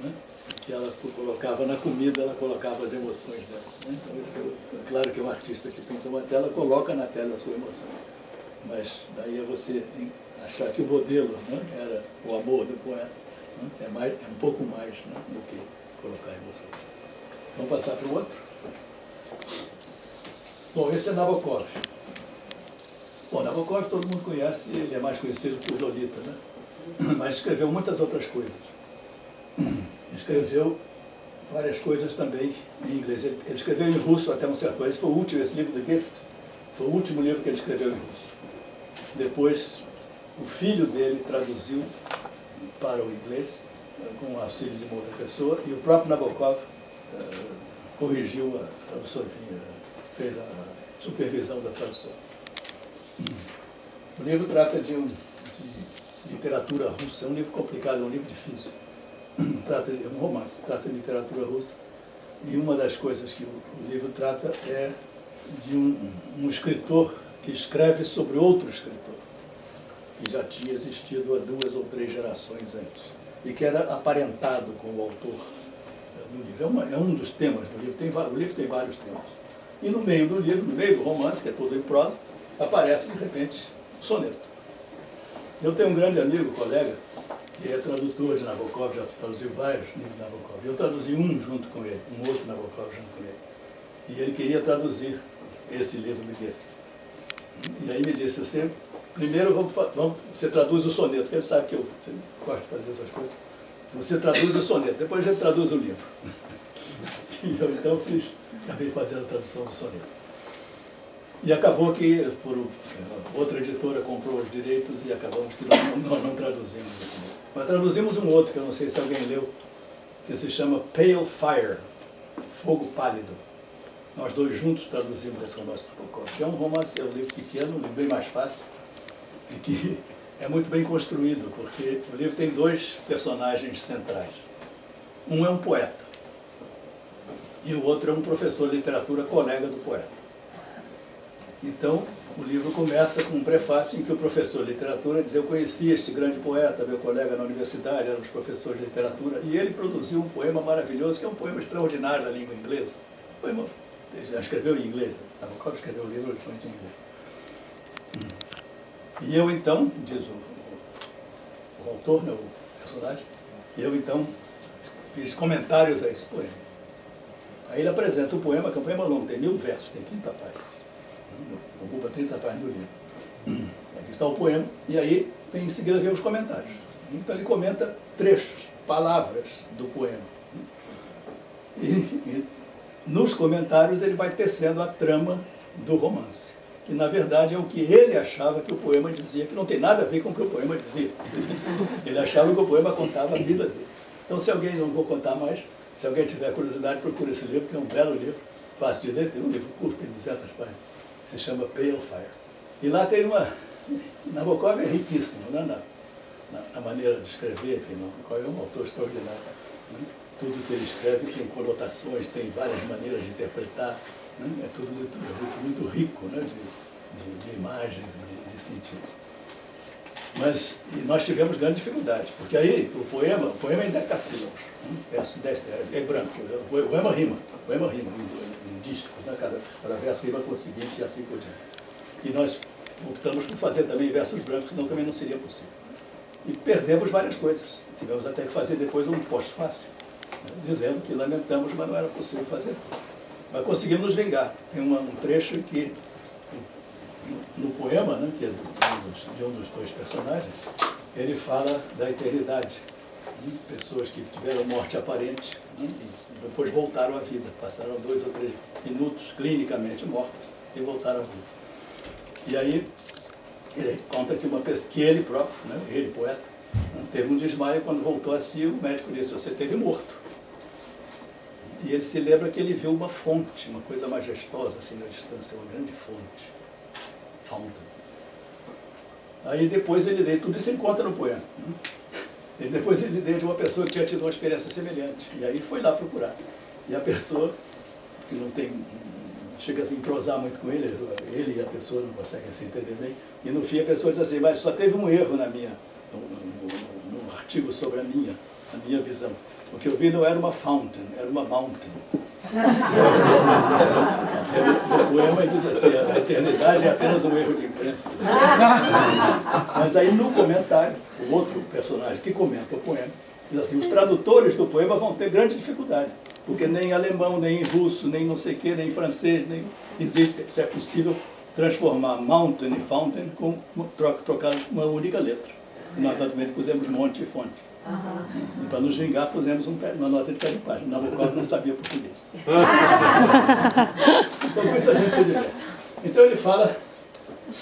né? Que ela colocava na comida, ela colocava as emoções dela. Né? Então, isso, é claro que um artista que pinta uma tela coloca na tela a sua emoção. Mas daí é você achar que o modelo, né, era o amor do poeta. Né? É um pouco mais, né, do que colocar a emoção. Vamos passar para o outro? Bom, esse é Nabokov. Bom, Nabokov todo mundo conhece, ele é mais conhecido por Lolita, né? Mas escreveu muitas outras coisas. Escreveu várias coisas também em inglês. Ele escreveu em russo até um certo ponto. Esse foi o último, esse livro, The Gift, foi o último livro que ele escreveu em russo. Depois, o filho dele traduziu para o inglês, com o auxílio de uma outra pessoa, e o próprio Nabokov corrigiu a tradução, enfim, fez a supervisão da tradução. O livro trata de literatura russa, é um livro complicado, é um livro difícil. É um romance, trata de literatura russa. E uma das coisas que o livro trata é de um escritor que escreve sobre outro escritor, que já tinha existido há 2 ou 3 gerações antes, e que era aparentado com o autor do livro. É um dos temas do livro, o livro tem vários temas. E no meio do livro, no meio do romance, que é todo em prosa, aparece, de repente, um soneto. Eu tenho um grande amigo, colega, que é tradutor de Nabokov, já traduziu vários livros de Nabokov. Eu traduzi um junto com ele, um outro Nabokov junto com ele. E ele queria traduzir esse livro do Goethe. E aí me disse, primeiro você traduz o soneto, porque ele sabe que eu gosto de fazer essas coisas. Você traduz o soneto, depois a gente traduz o livro. E eu então acabei fazendo a tradução do soneto. E acabou que outra editora comprou os direitos e acabamos que nós não traduzimos esse livro. Mas traduzimos um outro, que eu não sei se alguém leu, que se chama Pale Fire, Fogo Pálido. Nós dois juntos traduzimos esse romance da Nabokov. É um romance, é um livro pequeno, um livro bem mais fácil, e que é muito bem construído, porque o livro tem 2 personagens centrais. Um é um poeta, e o outro é um professor de literatura, colega do poeta. Então, o livro começa com um prefácio em que o professor de literatura diz: eu conheci este grande poeta, meu colega na universidade, éramos professores de literatura, e ele produziu um poema maravilhoso, que é um poema extraordinário da língua inglesa. Poema, ele já escreveu em inglês, Nabokov escreveu o livro originalmente em inglês. E eu então, diz o autor, né, o personagem, eu então fiz comentários a esse poema. Aí ele apresenta o poema, que é um poema longo, tem 1000 versos, tem 30 páginas. Ocupa 30 páginas do livro. Aqui está o poema, e aí em seguida vem os comentários. Então ele comenta trechos, palavras do poema. E nos comentários ele vai tecendo a trama do romance, que na verdade é o que ele achava que o poema dizia, que não tem nada a ver com o que o poema dizia. Ele achava que o poema contava a vida dele. Então, se alguém, não vou contar mais, se alguém tiver curiosidade, procure esse livro, que é um belo livro, fácil de ler, tem um livro curto, tem 200 páginas, se chama Pale Fire. E lá tem Nabokov é riquíssimo, né, na maneira de escrever, enfim, Nabokov é um autor extraordinário. Né? Tudo que ele escreve tem conotações, tem várias maneiras de interpretar, né? É tudo muito rico, né, de imagens e de sentidos. Mas nós tivemos grande dificuldade, porque aí o poema é em decassílabos, verso 10, é branco, o poema rima em dísticos, né? Cada verso rima com o seguinte e assim por diante. E nós optamos por fazer também versos brancos, senão também não seria possível. E perdemos várias coisas, tivemos até que fazer depois um pós-fácil, né? Dizendo que lamentamos, mas não era possível fazer. Mas conseguimos nos vingar. Tem um trecho em que, no poema, né, que é de um dos 2 personagens, ele fala da eternidade. Pessoas que tiveram morte aparente, né, e depois voltaram à vida. Passaram 2 ou 3 minutos clinicamente mortos e voltaram à vida. E aí ele conta que ele próprio, né, ele, poeta, né, teve um desmaio. Quando voltou a si, o médico disse: você teve morto. E ele se lembra que ele viu uma fonte, uma coisa majestosa assim na distância, uma grande fonte. Fountain. Aí depois ele lê, tudo isso encontra no poema. Né? E depois ele lê de uma pessoa que tinha tido uma experiência semelhante. E aí foi lá procurar. E a pessoa, que não chega a se entrosar muito com ele e a pessoa não conseguem se entender bem, e no fim a pessoa diz assim: mas só teve um erro no artigo sobre a minha a minha visão. O que eu vi não era uma fountain, era uma mountain. O poema diz assim, a eternidade é apenas um erro de imprensa. Mas aí no comentário, o outro personagem que comenta o poema, diz assim, os tradutores do poema vão ter grande dificuldade, porque nem em alemão, nem em russo, nem não sei o que, nem em francês, nem existe, se é possível transformar mountain e fountain com trocar uma única letra. Nós naturalmente pusemos monte e fonte. E para nos vingar pusemos uma nota de pé de página. Nabokov não sabia português. Então com isso a gente se diverte. Então ele fala,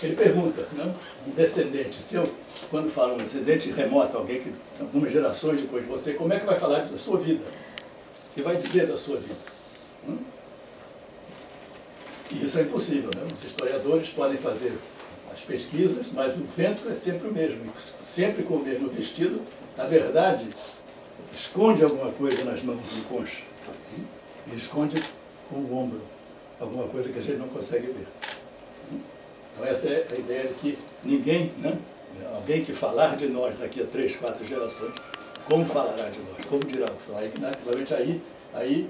ele pergunta, né, um descendente seu, quando fala um descendente remoto, alguém que algumas gerações depois de você, como é que vai falar da sua vida? O que vai dizer da sua vida? E isso é impossível, né? Os historiadores podem fazer as pesquisas, mas o vento é sempre o mesmo, sempre com o mesmo vestido. A verdade esconde alguma coisa nas mãos de concha e esconde com o ombro alguma coisa que a gente não consegue ver. Então essa é a ideia de que ninguém, né, alguém que falar de nós daqui a 3, 4 gerações, como falará de nós, como dirá o pessoal. Aí, naturalmente, aí,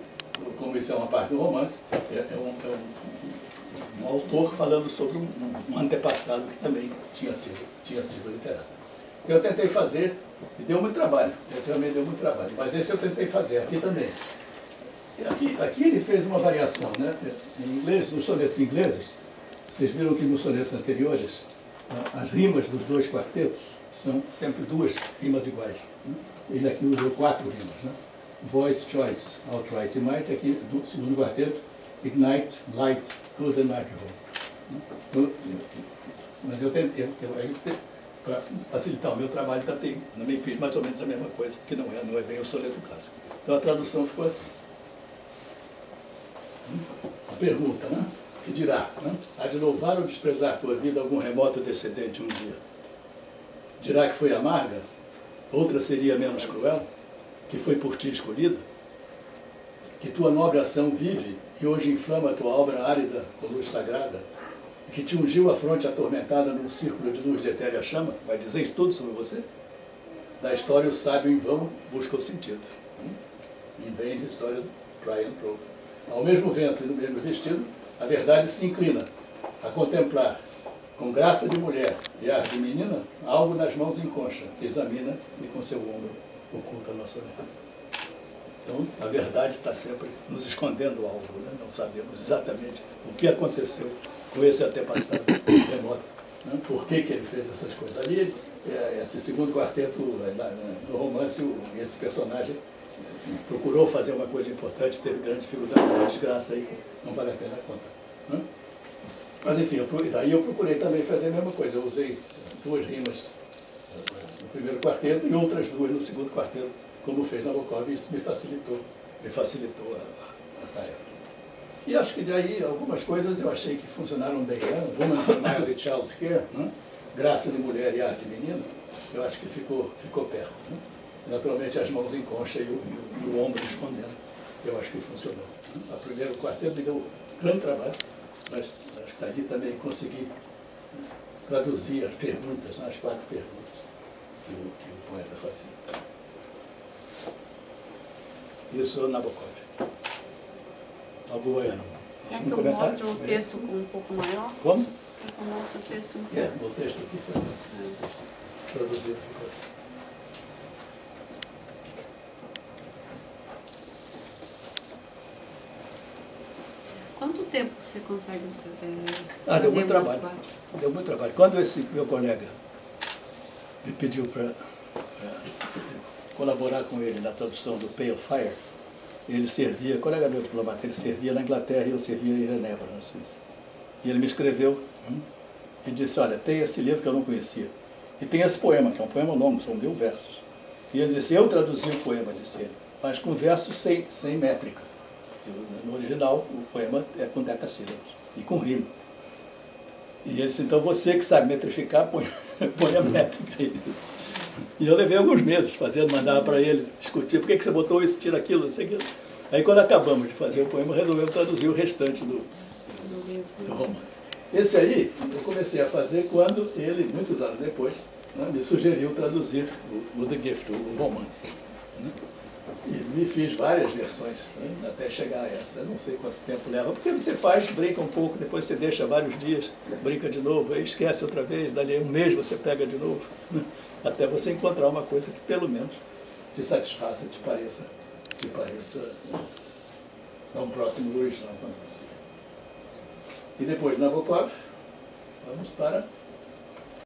como isso é uma parte do romance, é um autor falando sobre um antepassado que também tinha sido literário. Eu tentei fazer, e deu muito trabalho, esse realmente deu muito trabalho, mas esse eu tentei fazer, aqui também. Aqui ele fez uma variação, né? Em inglês, nos sonetos ingleses, vocês viram que nos sonetos anteriores, as rimas dos 2 quartetos são sempre 2 rimas iguais. Ele aqui usou 4 rimas, né? Voice, choice, outright e might, aqui do segundo quarteto, ignite, light, good and nightfall. Mas eu tentei, para facilitar o meu trabalho, também fiz mais ou menos a mesma coisa, que não é bem o soneto clássico. Então a tradução ficou assim. A pergunta, né? Que dirá, né? Há de louvar ou desprezar tua vida algum remoto descendente um dia? Dirá que foi amarga? Outra seria menos cruel? Que foi por ti escolhida? Que tua nobre ação vive e hoje inflama tua obra árida com luz sagrada? Que te ungiu a fronte atormentada num círculo de luz de etérea chama? Vai dizer isso tudo sobre você? Da história o sábio em vão busca o sentido. Em vain a história try and prove. Ao mesmo vento e no mesmo vestido, a verdade se inclina a contemplar, com graça de mulher e ar de menina, algo nas mãos em concha, que examina e com seu ombro oculta a nossa vida. Então, a verdade está sempre nos escondendo algo, né? Não sabemos exatamente o que aconteceu com esse antepassado remoto, né? Por que ele fez essas coisas. Ali, esse segundo quarteto no romance, esse personagem, enfim, procurou fazer uma coisa importante, teve grande dificuldade, uma desgraça aí, não vale a pena contar. Né? Mas enfim, daí eu procurei também fazer a mesma coisa. Eu usei 2 rimas no primeiro quarteto e outras 2 no segundo quarteto, como fez Nabokov, e isso me facilitou a tarefa. E acho que daí algumas coisas eu achei que funcionaram bem. Né? Woman Smile de Charles Kerr, né? Graça de mulher e arte menino, eu acho que ficou perto. Né? Naturalmente as mãos em concha e o ombro escondendo, eu acho que funcionou. Né? O primeiro quarteto me deu grande trabalho, mas acho que dali também consegui traduzir as perguntas, né? As 4 perguntas que o poeta fazia. Isso é Nabokov. Algo Goiano. Quer que eu mostre o texto um pouco maior? Como? Quer que eu mostre o texto um pouco? O texto aqui foi assim. Traduzido ficou assim. Quanto tempo você consegue Deu muito trabalho. Deu muito trabalho. Quando esse meu colega me pediu para colaborar com ele na tradução do Pale Fire, ele servia, colega meu diplomata, ele servia na Inglaterra e eu servia em Genebra, na Suíça. E ele me escreveu e disse, olha, tem esse livro que eu não conhecia. E tem esse poema, que é um poema longo, são 1000 versos. E ele disse, eu traduzi o poema, disse ele, mas com versos sem métrica. No original, o poema é com decassílabos e com rima. E ele disse, então você que sabe metrificar, põe a métrica aí. E eu levei alguns meses fazendo, mandava para ele discutir, por que você botou isso, tira aquilo, não sei aquilo. Aí quando acabamos de fazer o poema, resolvemos traduzir o restante do romance. Esse aí, eu comecei a fazer quando ele, muitos anos depois, né, me sugeriu traduzir o The Gift, o romance. né? E me fiz várias versões, né, até chegar a essa. Eu não sei quanto tempo leva, porque você faz, brinca um pouco, depois você deixa vários dias, brinca de novo, aí esquece outra vez, dali a um mês você pega de novo, né, até você encontrar uma coisa que pelo menos te satisfaça, te pareça tão próximo do original quanto possível. E depois, Nabokov, vamos para